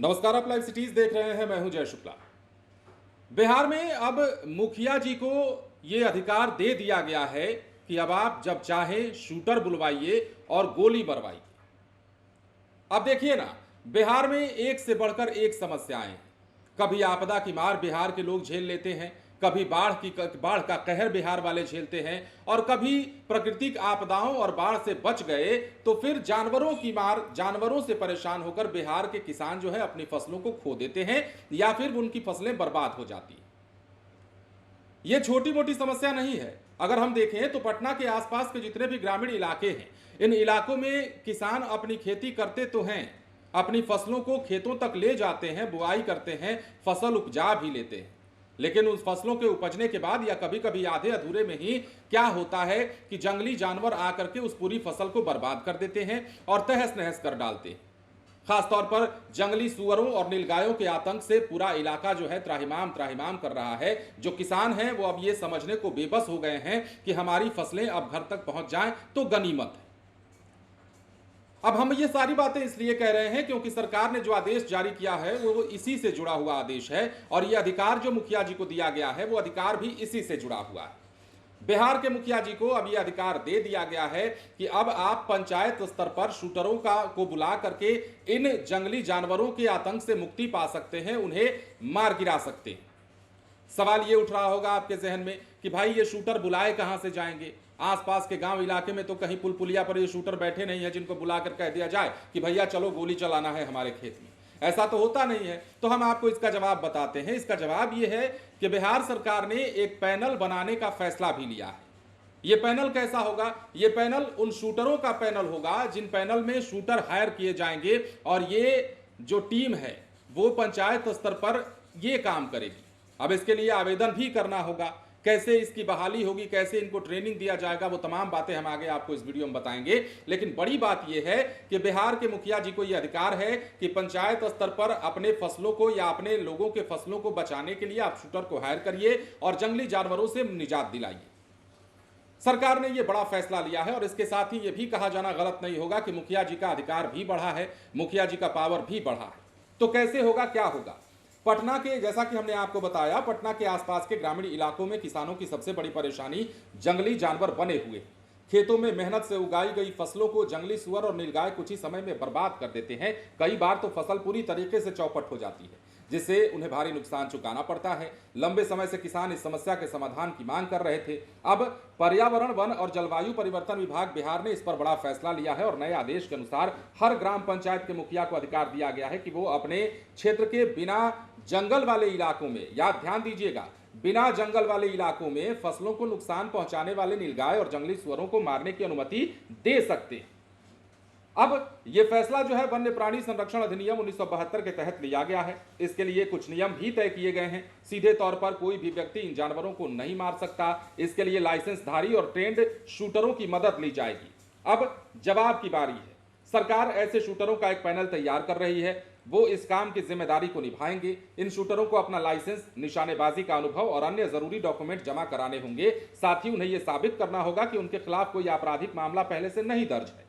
नमस्कार, आप live cities देख रहे हैं। मैं हूं जय शुक्ला। बिहार में अब मुखिया जी को यह अधिकार दे दिया गया है कि अब आप जब चाहें शूटर बुलवाइए और गोली मरवाइए। अब देखिए ना, बिहार में एक से बढ़कर एक समस्याएं हैं। कभी आपदा की मार बिहार के लोग झेल लेते हैं, कभी बाढ़ का कहर बिहार वाले झेलते हैं, और कभी प्राकृतिक आपदाओं और बाढ़ से बच गए तो फिर जानवरों की मार, जानवरों से परेशान होकर बिहार के किसान जो है अपनी फसलों को खो देते हैं या फिर उनकी फसलें बर्बाद हो जाती हैं। ये छोटी मोटी समस्या नहीं है। अगर हम देखें तो पटना के आसपास के जितने भी ग्रामीण इलाके हैं, इन इलाकों में किसान अपनी खेती करते तो हैं, अपनी फसलों को खेतों तक ले जाते हैं, बुआई करते हैं, फसल उपजा भी लेते हैं, लेकिन उस फसलों के उपजने के बाद या कभी कभी आधे अधूरे में ही क्या होता है कि जंगली जानवर आकर के उस पूरी फसल को बर्बाद कर देते हैं और तहस नहस कर डालते हैं। खासतौर पर जंगली सुअरों और नीलगायों के आतंक से पूरा इलाका जो है त्राहिमाम त्राहिमाम कर रहा है। जो किसान हैं वो अब ये समझने को बेबस हो गए हैं कि हमारी फसलें अब घर तक पहुंच जाएं तो गनीमत है। अब हम ये सारी बातें इसलिए कह रहे हैं क्योंकि सरकार ने जो आदेश जारी किया है वो इसी से जुड़ा हुआ आदेश है, और ये अधिकार जो मुखिया जी को दिया गया है वो अधिकार भी इसी से जुड़ा हुआ है। बिहार के मुखिया जी को अब यह अधिकार दे दिया गया है कि अब आप पंचायत स्तर पर शूटरों को बुला करके इन जंगली जानवरों के आतंक से मुक्ति पा सकते हैं, उन्हें मार गिरा सकते हैं। सवाल ये उठ रहा होगा आपके जहन में कि भाई ये शूटर बुलाए कहां से जाएंगे? आसपास के गांव इलाके में तो कहीं पुल पुलिया पर ये शूटर बैठे नहीं है जिनको बुलाकर कह दिया जाए कि भैया चलो गोली चलाना है हमारे खेत में। ऐसा तो होता नहीं है। तो हम आपको इसका जवाब बताते हैं। इसका जवाब ये है कि बिहार सरकार ने एक पैनल बनाने का फैसला भी लिया है। ये पैनल कैसा होगा? ये पैनल उन शूटरों का पैनल होगा जिन पैनल में शूटर हायर किए जाएंगे, और ये जो टीम है वो पंचायत स्तर पर ये काम करेगी। अब इसके लिए आवेदन भी करना होगा। कैसे इसकी बहाली होगी, कैसे इनको ट्रेनिंग दिया जाएगा, वो तमाम बातें हम आगे आपको इस वीडियो में बताएंगे। लेकिन बड़ी बात यह है कि बिहार के मुखिया जी को यह अधिकार है कि पंचायत स्तर पर अपने फसलों को या अपने लोगों के फसलों को बचाने के लिए आप शूटर को हायर करिए और जंगली जानवरों से निजात दिलाइए। सरकार ने यह बड़ा फैसला लिया है, और इसके साथ ही यह भी कहा जाना गलत नहीं होगा कि मुखिया जी का अधिकार भी बढ़ा है, मुखिया जी का पावर भी बढ़ा है। तो कैसे होगा, क्या होगा? पटना के, जैसा कि हमने आपको बताया, पटना के आसपास के ग्रामीण इलाकों में किसानों की सबसे बड़ी परेशानी जंगली जानवर बने हुए। खेतों में मेहनत से उगाई गई फसलों को जंगली सुअर और नीलगाय कुछ ही समय में बर्बाद कर देते हैं। कई बार तो फसल पूरी तरीके से चौपट हो जाती है, जिससे उन्हें भारी नुकसान चुकाना पड़ता है। लंबे समय से किसान इस समस्या के समाधान की मांग कर रहे थे। अब पर्यावरण, वन और जलवायु परिवर्तन विभाग बिहार ने इस पर बड़ा फैसला लिया है, और नए आदेश के अनुसार हर ग्राम पंचायत के मुखिया को अधिकार दिया गया है कि वो अपने क्षेत्र के बिना जंगल वाले इलाकों में, या ध्यान दीजिएगा, बिना जंगल वाले इलाकों में फसलों को नुकसान पहुंचाने वाले नीलगाय और जंगली सुअरों को मारने की अनुमति दे सकते हैं। अब यह फैसला जो है वन्य प्राणी संरक्षण अधिनियम 1972 के तहत लिया गया है। इसके लिए कुछ नियम भी तय किए गए हैं। सीधे तौर पर कोई भी व्यक्ति इन जानवरों को नहीं मार सकता। इसके लिए लाइसेंसधारी और ट्रेंड शूटरों की मदद ली जाएगी। अब जवाब की बारी है। सरकार ऐसे शूटरों का एक पैनल तैयार कर रही है। वो इस काम की जिम्मेदारी को निभाएंगे। इन शूटरों को अपना लाइसेंस, निशानेबाजी का अनुभव और अन्य जरूरी डॉक्यूमेंट जमा कराने होंगे। साथ ही उन्हें यह साबित करना होगा कि उनके खिलाफ कोई आपराधिक मामला पहले से नहीं दर्ज है।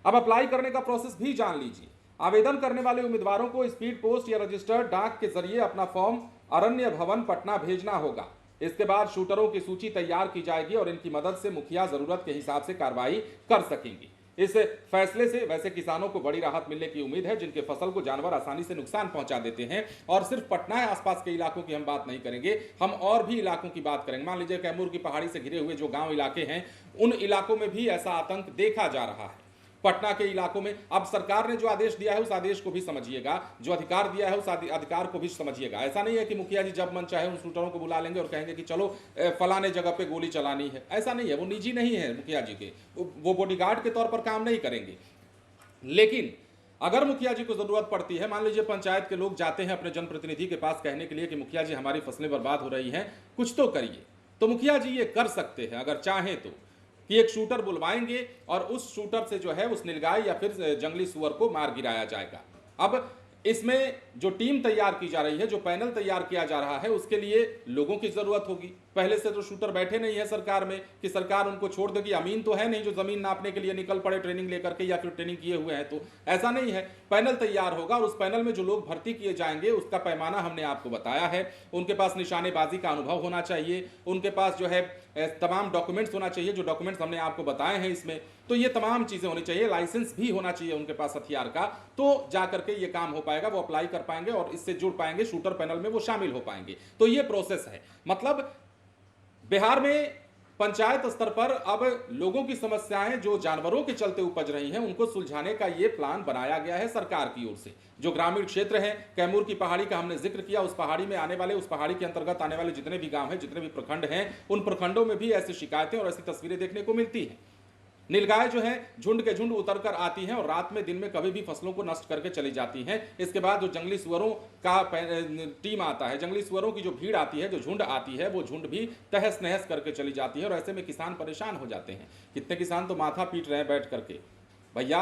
अब अप्लाई करने का प्रोसेस भी जान लीजिए। आवेदन करने वाले उम्मीदवारों को स्पीड पोस्ट या रजिस्टर्ड डाक के जरिए अपना फॉर्म अरण्य भवन पटना भेजना होगा। इसके बाद शूटरों की सूची तैयार की जाएगी और इनकी मदद से मुखिया जरूरत के हिसाब से कार्रवाई कर सकेंगे। इस फैसले से वैसे किसानों को बड़ी राहत मिलने की उम्मीद है जिनके फसल को जानवर आसानी से नुकसान पहुंचा देते हैं। और सिर्फ पटना या आसपास के इलाकों की हम बात नहीं करेंगे, हम और भी इलाकों की बात करेंगे। मान लीजिए कैमूर की पहाड़ी से घिरे हुए जो गांव इलाके हैं, उन इलाकों में भी ऐसा आतंक देखा जा रहा है। पटना के इलाकों में अब सरकार ने जो आदेश दिया है उस आदेश को भी समझिएगा, जो अधिकार दिया है उस अधिकार को भी समझिएगा। ऐसा नहीं है कि मुखिया जी जब मन चाहे उन शूटरों को बुला लेंगे और कहेंगे कि चलो फलाने जगह पे गोली चलानी है। ऐसा नहीं है। वो निजी नहीं है मुखिया जी के, वो बॉडीगार्ड के तौर पर काम नहीं करेंगे। लेकिन अगर मुखिया जी को जरूरत पड़ती है, मान लीजिए पंचायत के लोग जाते हैं अपने जनप्रतिनिधि के पास कहने के लिए कि मुखिया जी हमारी फसलें बर्बाद हो रही हैं, कुछ तो करिए, तो मुखिया जी ये कर सकते हैं अगर चाहें तो, कि एक शूटर बुलवाएंगे और उस शूटर से जो है उस नीलगाय या फिर जंगली सुअर को मार गिराया जाएगा। अब इसमें जो टीम तैयार की जा रही है, जो पैनल तैयार किया जा रहा है, उसके लिए लोगों की जरूरत होगी। पहले से तो शूटर बैठे नहीं है सरकार में कि सरकार उनको छोड़ देगी। अमीन तो है नहीं जो जमीन नापने के लिए निकल पड़े ट्रेनिंग लेकर के या फिर ट्रेनिंग किए हुए हैं, तो ऐसा नहीं है। पैनल तैयार होगा और उस पैनल में जो लोग भर्ती किए जाएंगे उसका पैमाना हमने आपको बताया है। उनके पास निशानेबाजी का अनुभव होना चाहिए, उनके पास जो है तमाम डॉक्यूमेंट्स होना चाहिए, जो डॉक्यूमेंट्स हमने आपको बताए हैं इसमें, तो ये तमाम चीजें होनी चाहिए। लाइसेंस भी होना चाहिए उनके पास हथियार का, तो जाकर के ये काम हो पाएगा, वो अप्लाई कर पाएंगे और इससे जुड़ पाएंगे, शूटर पैनल में वो शामिल हो पाएंगे। तो ये प्रोसेस है। मतलब बिहार में पंचायत स्तर पर अब लोगों की समस्याएं जो जानवरों के चलते उपज रही हैं उनको सुलझाने का ये प्लान बनाया गया है सरकार की ओर से। जो ग्रामीण क्षेत्र है, कैमूर की पहाड़ी का हमने जिक्र किया, उस पहाड़ी में आने वाले, उस पहाड़ी के अंतर्गत आने वाले जितने भी गांव हैं, जितने भी प्रखंड हैं, उन प्रखंडों में भी ऐसी शिकायतें और ऐसी तस्वीरें देखने को मिलती हैं। नीलगाय जो है झुंड के झुंड उतर कर आती हैं और रात में दिन में कभी भी फसलों को नष्ट करके चली जाती हैं। इसके बाद जो जंगली सुअरों का टीम आता है, जंगली सुअरों की जो भीड़ आती है, जो झुंड आती है, वो झुंड भी तहस नहस करके चली जाती है और ऐसे में किसान परेशान हो जाते हैं। कितने किसान तो माथा पीट रहे हैं बैठ करके, भैया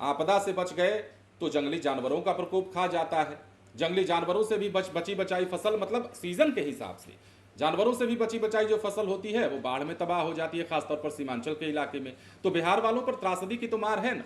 आपदा से बच गए तो जंगली जानवरों का प्रकोप खा जाता है। जंगली जानवरों से भी बची बचाई फसल, मतलब सीजन के हिसाब से जानवरों से भी बची बचाई जो फसल होती है वो बाढ़ में तबाह हो जाती है, खासतौर पर सीमांचल के इलाके में। तो बिहार वालों पर त्रासदी की तो मार है ना,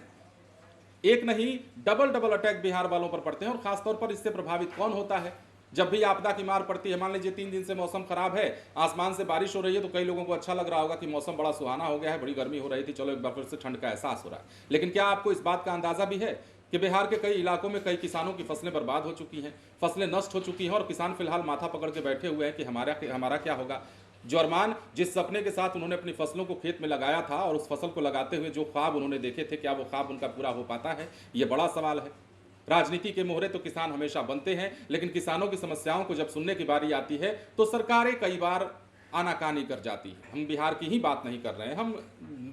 एक नहीं डबल अटैक बिहार वालों पर पड़ते हैं। और खासतौर पर इससे प्रभावित कौन होता है? जब भी आपदा की मार पड़ती है, मान लीजिए 3 दिन से मौसम खराब है, आसमान से बारिश हो रही है, तो कई लोगों को अच्छा लग रहा होगा कि मौसम बड़ा सुहाना हो गया है, बड़ी गर्मी हो रही थी, चलो एक बार फिर से ठंड का एहसास हो रहा है। लेकिन क्या आपको इस बात का अंदाजा भी है कि बिहार के कई इलाकों में कई किसानों की फसलें बर्बाद हो चुकी हैं, फसलें नष्ट हो चुकी हैं और किसान फिलहाल माथा पकड़ के बैठे हुए हैं कि हमारा क्या होगा। जो अरमान, जिस सपने के साथ उन्होंने अपनी फसलों को खेत में लगाया था और उस फसल को लगाते हुए जो ख्वाब उन्होंने देखे थे, क्या वो ख्वाब उनका पूरा हो पाता है? ये बड़ा सवाल है। राजनीति के मोहरे तो किसान हमेशा बनते हैं, लेकिन किसानों की समस्याओं को जब सुनने की बारी आती है तो सरकारें कई बार आनाकानी कर जाती है। हम बिहार की ही बात नहीं कर रहे हैं, हम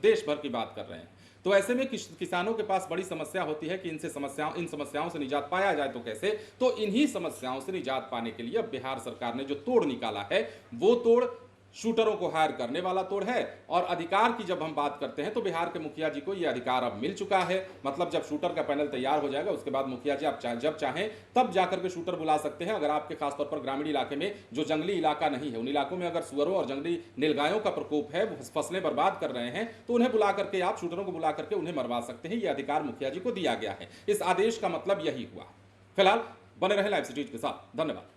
देश भर की बात कर रहे हैं। तो ऐसे में किसानों के पास बड़ी समस्या होती है कि इन समस्याओं से निजात पाया जाए। तो कैसे? तो इन्हीं समस्याओं से निजात पाने के लिए अब बिहार सरकार ने जो तोड़ निकाला है, वो तोड़ शूटरों को हायर करने वाला तोड़ है। और अधिकार की जब हम बात करते हैं तो बिहार के मुखिया जी को यह अधिकार अब मिल चुका है। मतलब जब शूटर का पैनल तैयार हो जाएगा उसके बाद मुखिया जी आप जब चाहें तब जाकर के शूटर बुला सकते हैं। अगर आपके खासतौर पर ग्रामीण इलाके में जो जंगली इलाका नहीं है, उन इलाकों में अगर सुअरों और जंगली नीलगायों का प्रकोप है, फसलें बर्बाद कर रहे हैं, तो उन्हें बुला करके आप शूटरों को बुला करके उन्हें मरवा सकते हैं। यह अधिकार मुखिया जी को दिया गया है। इस आदेश का मतलब यही हुआ। फिलहाल बने रहे लाइव सिटीज के साथ। धन्यवाद।